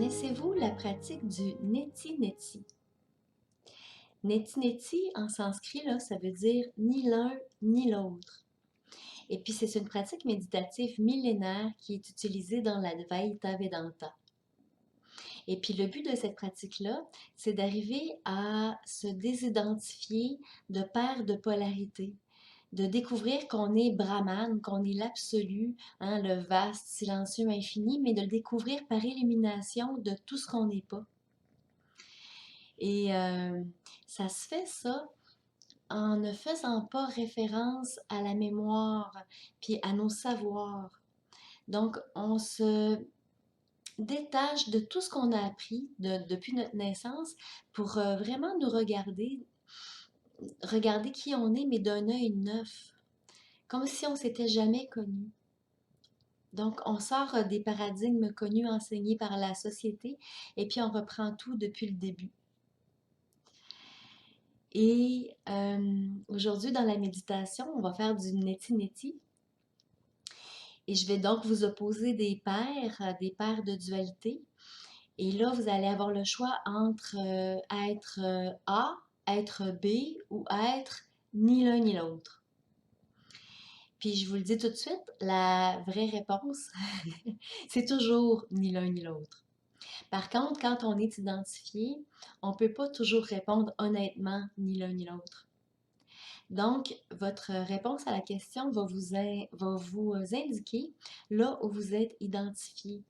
Connaissez-vous la pratique du neti-neti? Neti-neti, en sanskrit, là, ça veut dire ni l'un ni l'autre. Et puis, c'est une pratique méditative millénaire qui est utilisée dans l'Advaita Vedanta. Et puis, le but de cette pratique-là, c'est d'arriver à se désidentifier de paires de polarités, de découvrir qu'on est Brahman, qu'on est l'absolu, hein, le vaste, silencieux, infini, mais de le découvrir par élimination de tout ce qu'on n'est pas. Et ça se fait ça en ne faisant pas référence à la mémoire puis à nos savoirs. Donc, on se détache de tout ce qu'on a appris depuis notre naissance pour vraiment nous regarder qui on est, mais d'un œil neuf, comme si on s'était jamais connu. Donc, on sort des paradigmes connus enseignés par la société et puis on reprend tout depuis le début. Et aujourd'hui, dans la méditation, on va faire du neti-neti. Et je vais donc vous opposer des paires de dualité. Et là, vous allez avoir le choix entre être A, être B ou être ni l'un ni l'autre. Puis je vous le dis tout de suite, la vraie réponse, c'est toujours ni l'un ni l'autre. Par contre, quand on est identifié, on ne peut pas toujours répondre honnêtement ni l'un ni l'autre. Donc, votre réponse à la question va vous indiquer là où vous êtes identifié.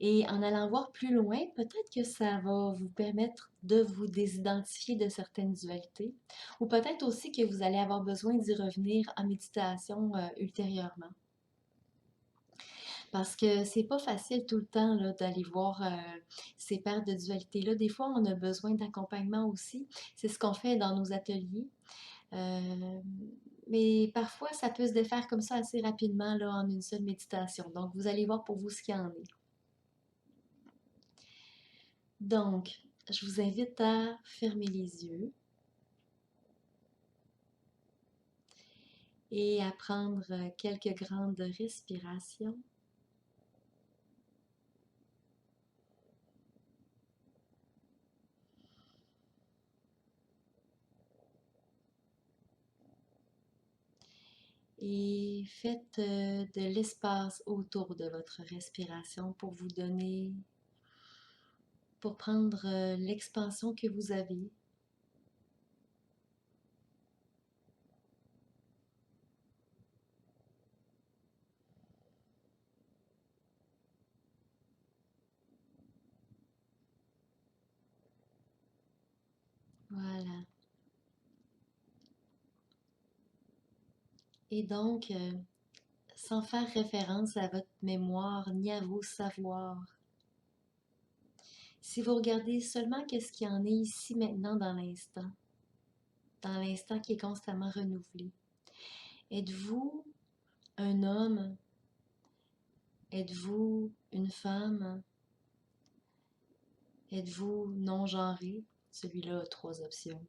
Et en allant voir plus loin, peut-être que ça va vous permettre de vous désidentifier de certaines dualités, ou peut-être aussi que vous allez avoir besoin d'y revenir en méditation ultérieurement. Parce que c'est pas facile tout le temps là, d'aller voir ces paires de dualités-là. Des fois, on a besoin d'accompagnement aussi. C'est ce qu'on fait dans nos ateliers. Mais parfois, ça peut se défaire comme ça assez rapidement là, en une seule méditation. Donc, vous allez voir pour vous ce qu'il y en est. Donc, je vous invite à fermer les yeux et à prendre quelques grandes respirations. Et faites de l'espace autour de votre respiration pour prendre l'expansion que vous avez. Voilà. Et donc, sans faire référence à votre mémoire ni à vos savoirs, si vous regardez seulement qu'est-ce qu'il y en est ici maintenant dans l'instant qui est constamment renouvelé, êtes-vous un homme? Êtes-vous une femme? Êtes-vous non-genré? Celui-là a 3 options.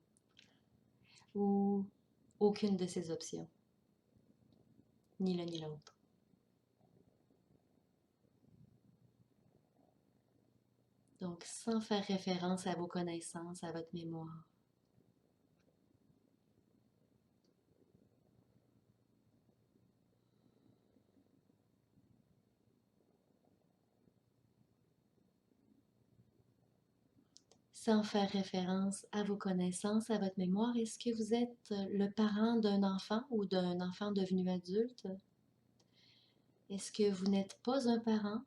Ou aucune de ces options, ni l'un ni l'autre. Donc, sans faire référence à vos connaissances, à votre mémoire. Sans faire référence à vos connaissances, à votre mémoire, est-ce que vous êtes le parent d'un enfant ou d'un enfant devenu adulte? Est-ce que vous n'êtes pas un parent?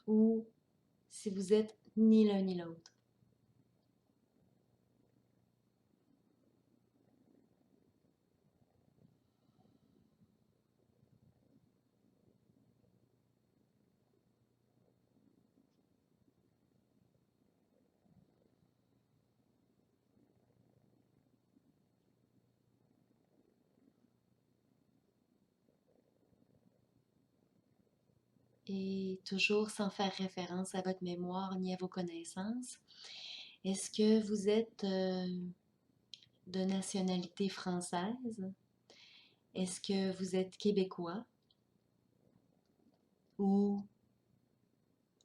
Ou si vous êtes ni l'un ni l'autre? Et toujours sans faire référence à votre mémoire ni à vos connaissances, est-ce que vous êtes de nationalité française? Est-ce que vous êtes québécois? Ou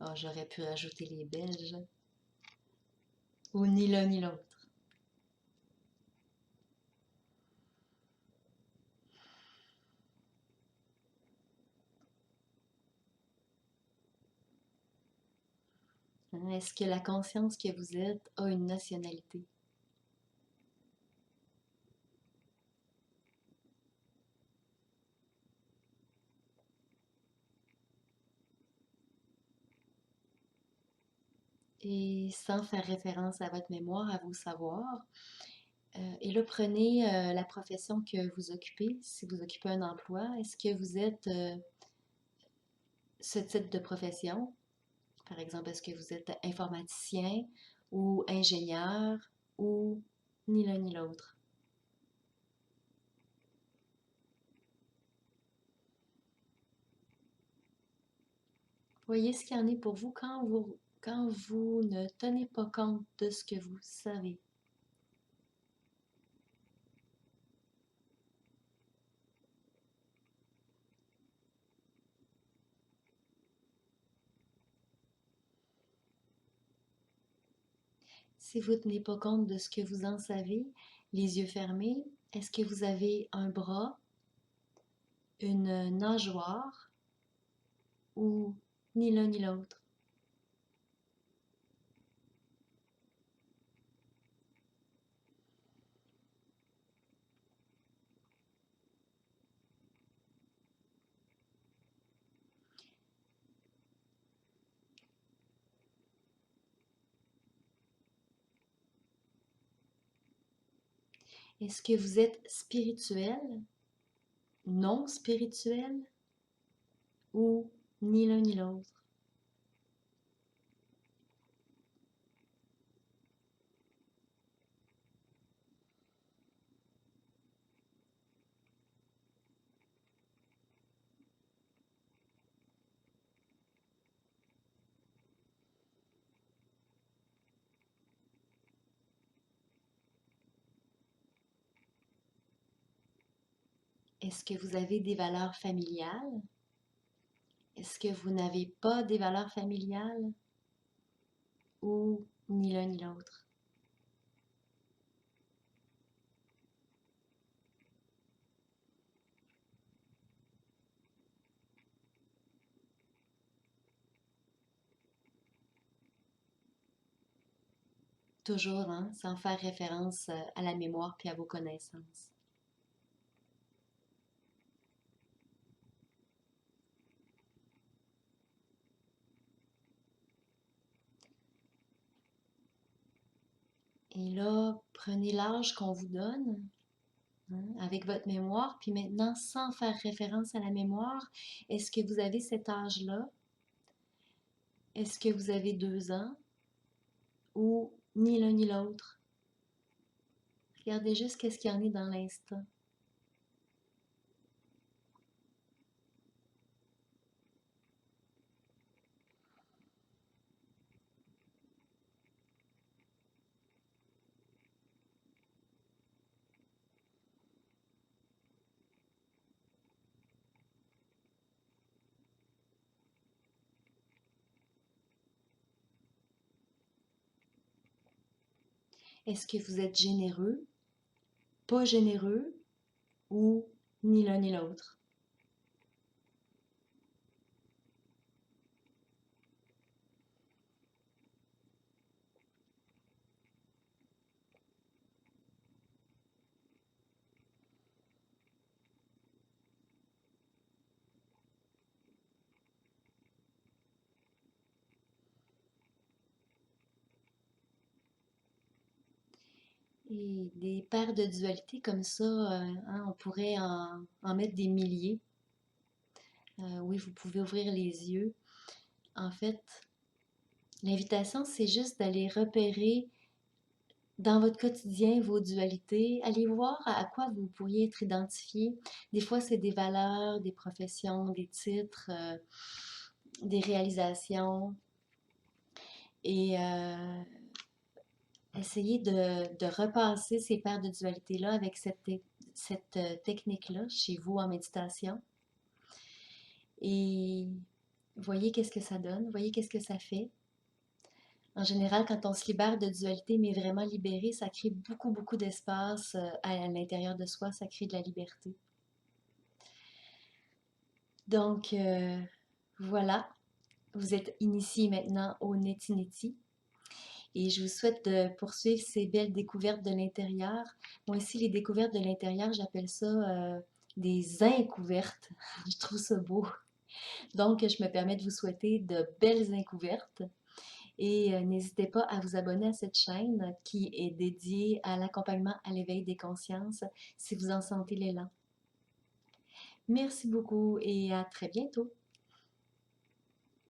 Oh, j'aurais pu rajouter les Belges. Ou ni l'un ni l'autre. Hein, est-ce que la conscience que vous êtes a une nationalité? Et sans faire référence à votre mémoire, à vos savoirs, et là, prenez la profession que vous occupez. Si vous occupez un emploi, est-ce que vous êtes ce type de profession? Par exemple, est-ce que vous êtes informaticien ou ingénieur ou ni l'un ni l'autre? Voyez ce qu'il y en est pour vous quand vous ne tenez pas compte de ce que vous savez. Si vous ne tenez pas compte de ce que vous en savez, les yeux fermés, est-ce que vous avez un bras, une nageoire ou ni l'un ni l'autre? Est-ce que vous êtes spirituel, non spirituel ou ni l'un ni l'autre? Est-ce que vous avez des valeurs familiales? Est-ce que vous n'avez pas des valeurs familiales ou ni l'un ni l'autre? Toujours, hein, sans faire référence à la mémoire puis à vos connaissances. Et là, prenez l'âge qu'on vous donne, hein, avec votre mémoire, puis maintenant, sans faire référence à la mémoire, est-ce que vous avez cet âge-là? Est-ce que vous avez 2 ans ou ni l'un ni l'autre? Regardez juste qu'est-ce qu'il y en est dans l'instant. Est-ce que vous êtes généreux, pas généreux ou ni l'un ni l'autre? Et des paires de dualité comme ça, hein, on pourrait en mettre des milliers. Oui, vous pouvez ouvrir les yeux. En fait, l'invitation, c'est juste d'aller repérer dans votre quotidien vos dualités. Allez voir à quoi vous pourriez être identifié. Des fois, c'est des valeurs, des professions, des titres, des réalisations. Et essayez de repasser ces paires de dualités-là avec cette technique-là chez vous en méditation. Et Voyez qu'est-ce que ça donne, voyez qu'est-ce que ça fait. En général, quand on se libère de dualité, mais vraiment libéré, ça crée beaucoup, beaucoup d'espace à l'intérieur de soi, ça crée de la liberté. Donc, voilà, vous êtes initié maintenant au Neti Neti et je vous souhaite de poursuivre ces belles découvertes de l'intérieur. Moi aussi, les découvertes de l'intérieur, j'appelle ça des incouvertes. Je trouve ça beau. Donc, je me permets de vous souhaiter de belles incouvertes. Et n'hésitez pas à vous abonner à cette chaîne qui est dédiée à l'accompagnement à l'éveil des consciences si vous en sentez l'élan. Merci beaucoup et à très bientôt.